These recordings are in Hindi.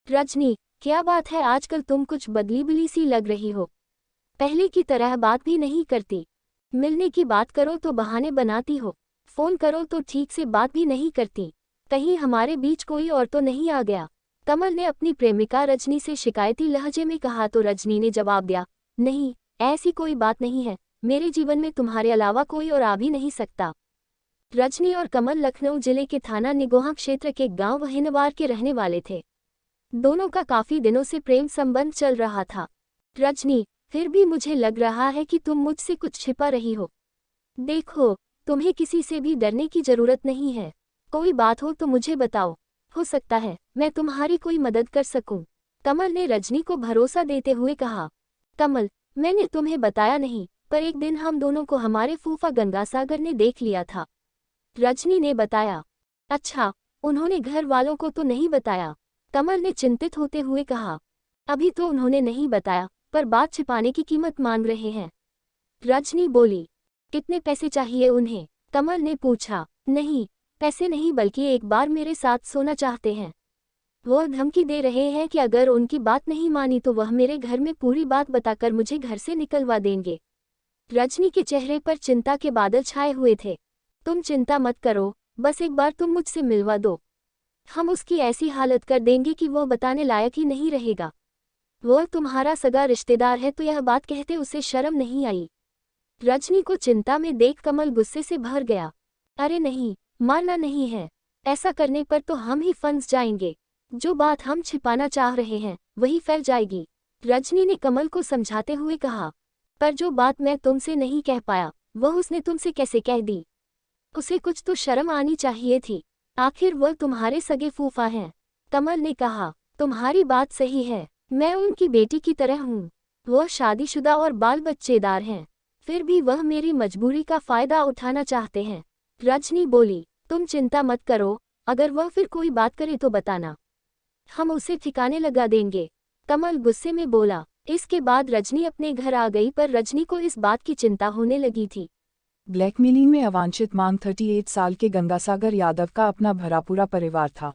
रजनी, क्या बात है, आजकल तुम कुछ बदली बिली सी लग रही हो। पहले की तरह बात भी नहीं करती। मिलने की बात करो तो बहाने बनाती हो, फोन करो तो ठीक से बात भी नहीं करती। कहीं हमारे बीच कोई और तो नहीं आ गया? कमल ने अपनी प्रेमिका रजनी से शिकायती लहजे में कहा तो रजनी ने जवाब दिया, नहीं, ऐसी कोई बात नहीं है। मेरे जीवन में तुम्हारे अलावा कोई और आ भी नहीं सकता। रजनी और कमल लखनऊ जिले के थाना निगोहा क्षेत्र के गांव वहिनवार के रहने वाले थे। दोनों का काफी दिनों से प्रेम संबंध चल रहा था। रजनी, फिर भी मुझे लग रहा है कि तुम मुझसे कुछ छिपा रही हो। देखो, तुम्हें किसी से भी डरने की जरूरत नहीं है। कोई बात हो तो मुझे बताओ, हो सकता है मैं तुम्हारी कोई मदद कर सकूं। कमल ने रजनी को भरोसा देते हुए कहा। कमल, मैंने तुम्हें बताया नहीं, पर एक दिन हम दोनों को हमारे फूफा गंगासागर ने देख लिया था। रजनी ने बताया। अच्छा, उन्होंने घर वालों को तो नहीं बताया? कमल ने चिंतित होते हुए कहा। अभी तो उन्होंने नहीं बताया, पर बात छिपाने की कीमत मांग रहे हैं। रजनी बोली। कितने पैसे चाहिए उन्हें? कमल ने पूछा। नहीं, पैसे नहीं, बल्कि एक बार मेरे साथ सोना चाहते हैं। वह धमकी दे रहे हैं कि अगर उनकी बात नहीं मानी तो वह मेरे घर में पूरी बात बताकर मुझे घर से निकलवा देंगे। रजनी के चेहरे पर चिंता के बादल छाए हुए थे। तुम चिंता मत करो, बस एक बार तुम मुझसे मिलवा दो। हम उसकी ऐसी हालत कर देंगे कि वह बताने लायक ही नहीं रहेगा। वह तुम्हारा सगा रिश्तेदार है, तो यह बात कहते उसे शर्म नहीं आई। रजनी को चिंता में देख कमल गुस्से से भर गया। अरे नहीं, मानना नहीं है। ऐसा करने पर तो हम ही फंस जाएंगे। जो बात हम छिपाना चाह रहे हैं वही फैल जाएगी। रजनी ने कमल को समझाते हुए कहा। पर जो बात मैं तुमसे नहीं कह पाया, वह उसने तुमसे कैसे कह दी? उसे कुछ तो शर्म आनी चाहिए थी। आखिर वह तुम्हारे सगे फूफा हैं। कमल ने कहा। तुम्हारी बात सही है, मैं उनकी बेटी की तरह हूँ। वह शादीशुदा और बाल बच्चेदार हैं, फिर भी वह मेरी मजबूरी का फायदा उठाना चाहते हैं। रजनी बोली। तुम चिंता मत करो, अगर वह फिर कोई बात करे तो बताना, हम उसे ठिकाने लगा देंगे। कमल गुस्से में बोला। इसके बाद रजनी अपने घर आ गई, पर रजनी को इस बात की चिंता होने लगी थी। ब्लैकमेलिंग में अवांछित मांग 38 साल के गंगासागर यादव का अपना भरा पूरा परिवार था।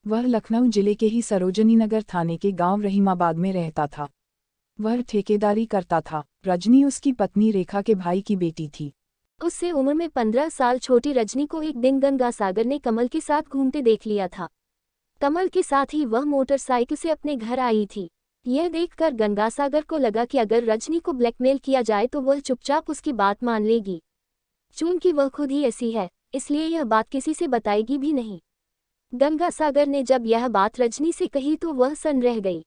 वह लखनऊ जिले के ही सरोजनी नगर थाने के गांव रहीमाबाद में रहता था। वह ठेकेदारी करता था। रजनी उसकी पत्नी रेखा के भाई की बेटी थी। उससे उम्र में 15 साल छोटी रजनी को एक दिन गंगासागर ने कमल के साथ घूमते देख लिया था। कमल के साथ ही वह मोटरसाइकिल से अपने घर आई थी। यह देखकर गंगासागर को लगा कि अगर रजनी को ब्लैकमेल किया जाए तो वह चुपचाप उसकी बात मान लेगी। चूंकि वह खुद ही ऐसी है, इसलिए यह बात किसी से बताएगी भी नहीं। गंगासागर ने जब यह बात रजनी से कही तो वह सन्न रह गई।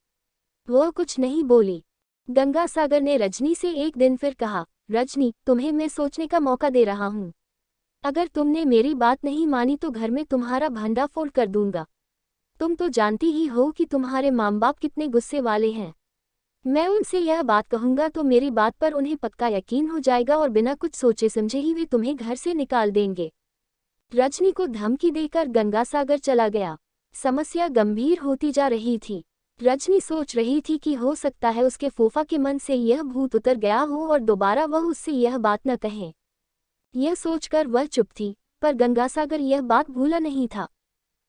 वह कुछ नहीं बोली। गंगासागर ने रजनी से एक दिन फिर कहा, रजनी, तुम्हें मैं सोचने का मौका दे रहा हूँ। अगर तुमने मेरी बात नहीं मानी तो घर में तुम्हारा भंडाफोड़ कर दूंगा। तुम तो जानती ही हो कि तुम्हारे माँ बाप कितने गुस्से वाले हैं। मैं उनसे यह बात कहूंगा तो मेरी बात पर उन्हें पक्का यकीन हो जाएगा और बिना कुछ सोचे समझे ही वे तुम्हें घर से निकाल देंगे। रजनी को धमकी देकर गंगासागर चला गया। समस्या गंभीर होती जा रही थी। रजनी सोच रही थी कि हो सकता है उसके फूफा के मन से यह भूत उतर गया हो और दोबारा वह उससे यह बात न कहे। यह सोचकर वह चुप थी, पर गंगासागर यह बात भूला नहीं था।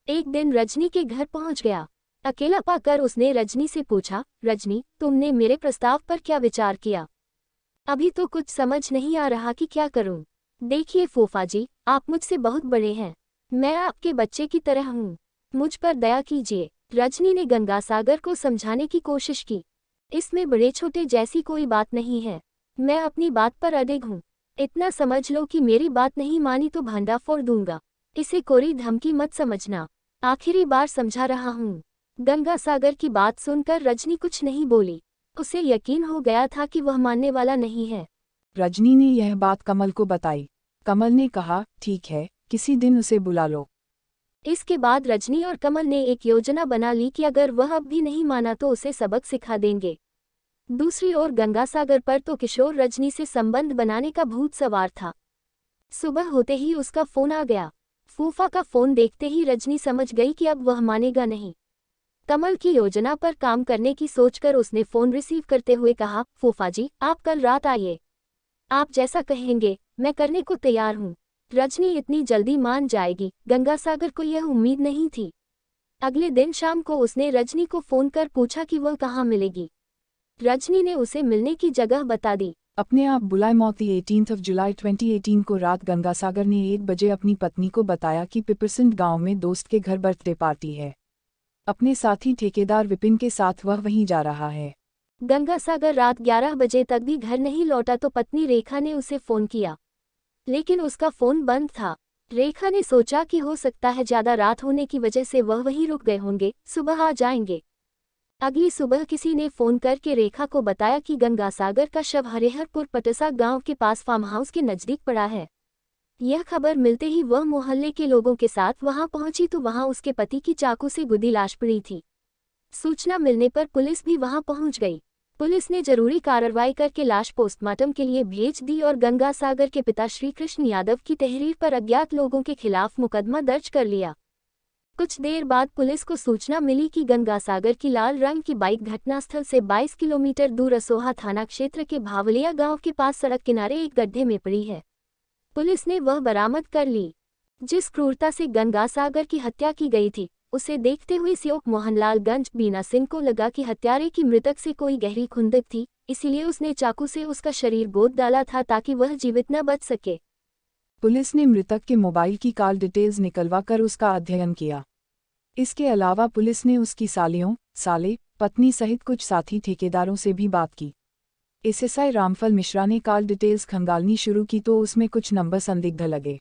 एक दिन रजनी के घर पहुंच गया। अकेला पाकर उसने रजनी से पूछा, रजनी, तुमने मेरे प्रस्ताव पर क्या विचार किया? अभी तो कुछ समझ नहीं आ रहा कि क्या करूं। देखिए फूफा जी, आप मुझसे बहुत बड़े हैं। मैं आपके बच्चे की तरह हूं। मुझ पर दया कीजिए। रजनी ने गंगासागर को समझाने की कोशिश की। इसमें बड़े छोटे जैसी कोई बात नहीं है। मैं अपनी बात पर अडिग हूँ। इतना समझ लो कि मेरी बात नहीं मानी तो भंडाफोड़ दूंगा। इसे कोई धमकी मत समझना। आखिरी बार समझा रहा हूँ। गंगासागर की बात सुनकर रजनी कुछ नहीं बोली। उसे यकीन हो गया था कि वह मानने वाला नहीं है। रजनी ने यह बात कमल को बताई। कमल ने कहा, ठीक है, किसी दिन उसे बुला लो। इसके बाद रजनी और कमल ने एक योजना बना ली कि अगर वह अब भी नहीं माना तो उसे सबक सिखा देंगे। दूसरी ओर गंगासागर पर तो किशोर रजनी से संबंध बनाने का भूत सवार था। सुबह होते ही उसका फोन आ गया। फूफा का फोन देखते ही रजनी समझ गई कि अब वह मानेगा नहीं। कमल की योजना पर काम करने की सोचकर उसने फोन रिसीव करते हुए कहा, फूफा जी, आप कल रात आइए। आप जैसा कहेंगे मैं करने को तैयार हूँ। रजनी इतनी जल्दी मान जाएगी, गंगासागर को यह उम्मीद नहीं थी। अगले दिन शाम को उसने रजनी को फोन कर पूछा कि वह कहाँ मिलेगी। रजनी ने उसे मिलने की जगह बता दी। अपने आप बुलाए मौती 18 जुलाई 2018 को रात गंगासागर ने 1 बजे अपनी पत्नी को बताया कि पिपरसंड गांव में दोस्त के घर बर्थडे पार्टी है। अपने साथी ठेकेदार विपिन के साथ वह वहीं जा रहा है। गंगासागर रात 11 बजे तक भी घर नहीं लौटा तो पत्नी रेखा ने उसे फोन किया, लेकिन उसका फोन बंद था। रेखा ने सोचा कि हो सकता है ज्यादा रात होने की वजह से वह वहीं रुक गए होंगे, सुबह आ जाएंगे। अगली सुबह किसी ने फोन करके रेखा को बताया कि गंगासागर का शव हरिहरपुर पटसा गांव के पास फार्म हाउस के नजदीक पड़ा है। यह खबर मिलते ही वह मोहल्ले के लोगों के साथ वहां पहुंची तो वहां उसके पति की चाकू से गुदी लाश पड़ी थी। सूचना मिलने पर पुलिस भी वहां पहुंच गई। पुलिस ने जरूरी कार्रवाई करके लाश पोस्टमार्टम के लिए भेज दी और गंगासागर के पिता श्री कृष्ण यादव की तहरीर पर अज्ञात लोगों के खिलाफ मुकदमा दर्ज कर लिया। कुछ देर बाद पुलिस को सूचना मिली कि गंगासागर की लाल रंग की बाइक घटनास्थल से 22 किलोमीटर दूर असोहा थाना क्षेत्र के भावलिया गांव के पास सड़क किनारे एक गड्ढे में पड़ी है। पुलिस ने वह बरामद कर ली। जिस क्रूरता से गंगासागर की हत्या की गई थी, उसे देखते हुए सीओ मोहनलालगंज बीना सिंह को लगा कि हत्यारे की मृतक से कोई गहरी खुंदक थी, इसीलिए उसने चाकू से उसका शरीर गोद डाला था ताकि वह जीवित न बच सके। पुलिस ने मृतक के मोबाइल की कॉल डिटेल्स निकलवा कर उसका अध्ययन किया। इसके अलावा पुलिस ने उसकी सालियों, साले, पत्नी सहित कुछ साथी ठेकेदारों से भी बात की। एसएसआई रामफल मिश्रा ने कॉल डिटेल्स खंगालनी शुरू की तो उसमें कुछ नंबर संदिग्ध लगे।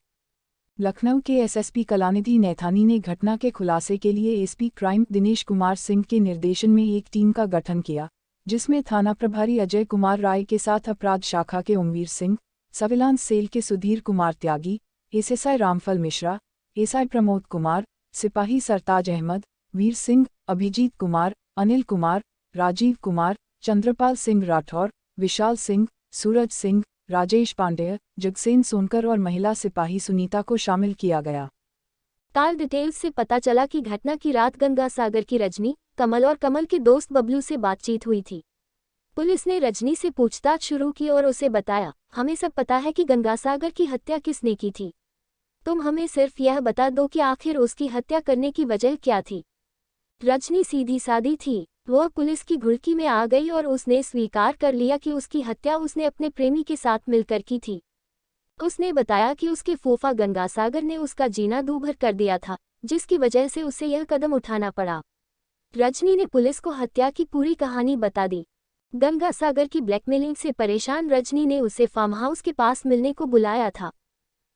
लखनऊ के एसएसपी कलानिधि नैथानी ने घटना के खुलासे के लिए एसपी क्राइम दिनेश कुमार सिंह के निर्देशन में एक टीम का गठन किया, जिसमें थाना प्रभारी अजय कुमार राय के साथ अपराध शाखा के ओमवीर सिंह, सर्विलांस सेल के सुधीर कुमार त्यागी, एसएसआई रामफल मिश्रा, एसआई प्रमोद कुमार, सिपाही सरताज अहमद, वीर सिंह, अभिजीत कुमार, अनिल कुमार, राजीव कुमार, चंद्रपाल सिंह राठौर, विशाल सिंह, सूरज सिंह, राजेश पांडेय, जगसेन सोनकर और महिला सिपाही सुनीता को शामिल किया गया। कॉल डिटेल्स से पता चला कि घटना की रात गंगासागर की रजनी, कमल और कमल के दोस्त बबलू से बातचीत हुई थी। पुलिस ने रजनी से पूछताछ शुरू की और उसे बताया, हमें सब पता है कि गंगासागर की हत्या किसने की थी। तुम हमें सिर्फ यह बता दो कि आखिर उसकी हत्या करने की वजह क्या थी। रजनी सीधी सादी थी। वह पुलिस की घुड़की में आ गई और उसने स्वीकार कर लिया कि उसकी हत्या उसने अपने प्रेमी के साथ मिलकर की थी। उसने बताया कि उसके फूफा गंगासागर ने उसका जीना दूभर कर दिया था, जिसकी वजह से उसे यह कदम उठाना पड़ा। रजनी ने पुलिस को हत्या की पूरी कहानी बता दी। गंगासागर की ब्लैकमेलिंग से परेशान रजनी ने उसे फार्म हाउस के पास मिलने को बुलाया था।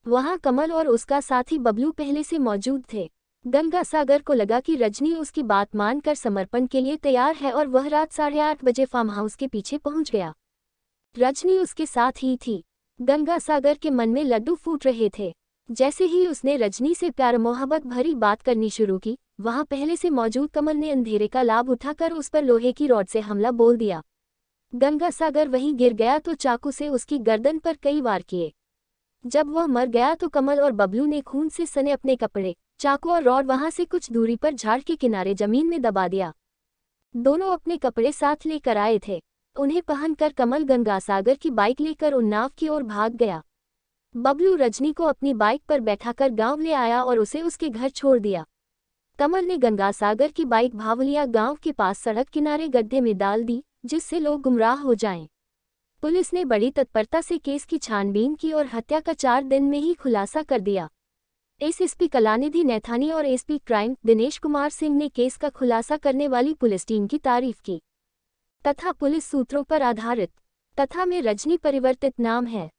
वहां कमल और उसका साथी बबलू पहले से मौजूद थे। गंगासागर को लगा कि रजनी उसकी बात मानकर समर्पण के लिए तैयार है और वह रात 8:30 बजे फार्म हाउस के पीछे पहुंच गया। रजनी उसके साथ ही थी। गंगासागर के मन में लड्डू फूट रहे थे। जैसे ही उसने रजनी से प्यार मोहब्बत भरी बात करनी शुरू की, वहां पहले से मौजूद कमल ने अंधेरे का लाभ उठाकर उस पर लोहे की रॉड से हमला बोल दिया। गंगासागर वहीं गिर गया तो चाकू से उसकी गर्दन पर कई वार किए। जब वह मर गया तो कमल और बबलू ने खून से सने अपने कपड़े, चाकू और रॉड वहां से कुछ दूरी पर झाड़ के किनारे जमीन में दबा दिया। दोनों अपने कपड़े साथ लेकर आए थे। उन्हें पहनकर कमल गंगासागर की बाइक लेकर उन्नाव की ओर भाग गया। बबलू रजनी को अपनी बाइक पर बैठाकर गांव ले आया और उसे उसके घर छोड़ दिया। कमल ने गंगासागर की बाइक भावलिया गांव के पास सड़क किनारे गड्ढे में डाल दी, जिससे लोग गुमराह हो जाएं। पुलिस ने बड़ी तत्परता से केस की छानबीन की और हत्या का 4 दिन में ही खुलासा कर दिया। एसएसपी कलानिधि नैथानी और एसपी क्राइम दिनेश कुमार सिंह ने केस का खुलासा करने वाली पुलिस टीम की तारीफ की। तथा पुलिस सूत्रों पर आधारित तथा में रजनी परिवर्तित नाम है।